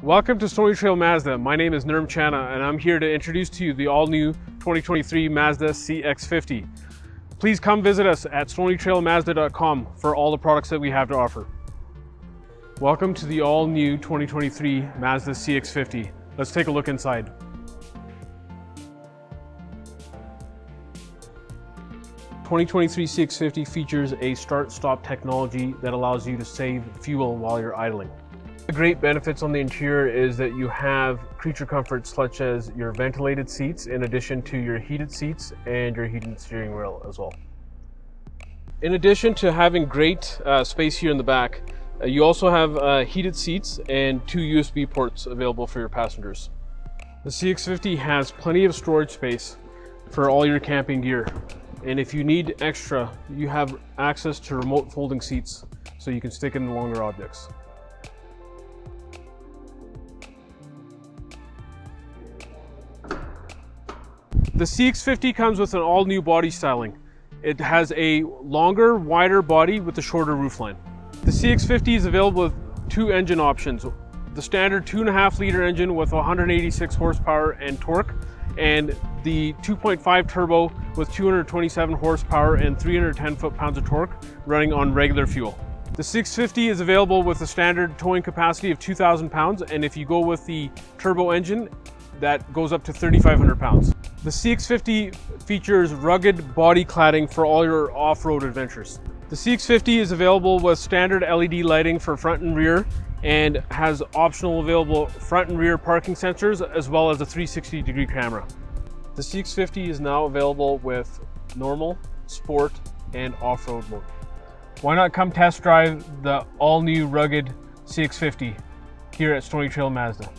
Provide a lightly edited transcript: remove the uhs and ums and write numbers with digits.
Welcome to Stoney Trail Mazda. My name is Nirm Chana and I'm here to introduce to you the all-new 2023 Mazda CX-50. Please come visit us at stonytrailmazda.com for all the products that we have to offer. Welcome to the all-new 2023 Mazda CX-50. Let's take a look inside. The 2023 CX-50 features a start-stop technology that allows you to save fuel while you're idling. The great benefits on the interior is that you have creature comforts such as your ventilated seats in addition to your heated seats and your heated steering wheel as well. In addition to having great space here in the back, you also have heated seats and 2 USB ports available for your passengers. The CX-50 has plenty of storage space for all your camping gear. And if you need extra, you have access to remote folding seats so you can stick in the longer objects. The CX-50 comes with an all-new body styling. It has a longer, wider body with a shorter roofline. The CX-50 is available with 2 engine options. The standard 2.5-liter engine with 186 horsepower and torque, and the 2.5 turbo with 227 horsepower and 310 foot-pounds of torque running on regular fuel. The CX-50 is available with a standard towing capacity of 2,000 pounds, and if you go with the turbo engine, that goes up to 3,500 pounds. The CX-50 features rugged body cladding for all your off-road adventures. The CX-50 is available with standard LED lighting for front and rear and has optional available front and rear parking sensors as well as a 360-degree camera. The CX-50 is now available with normal, sport, and off-road mode. Why not come test drive the all-new rugged CX-50 here at Stoney Trail Mazda?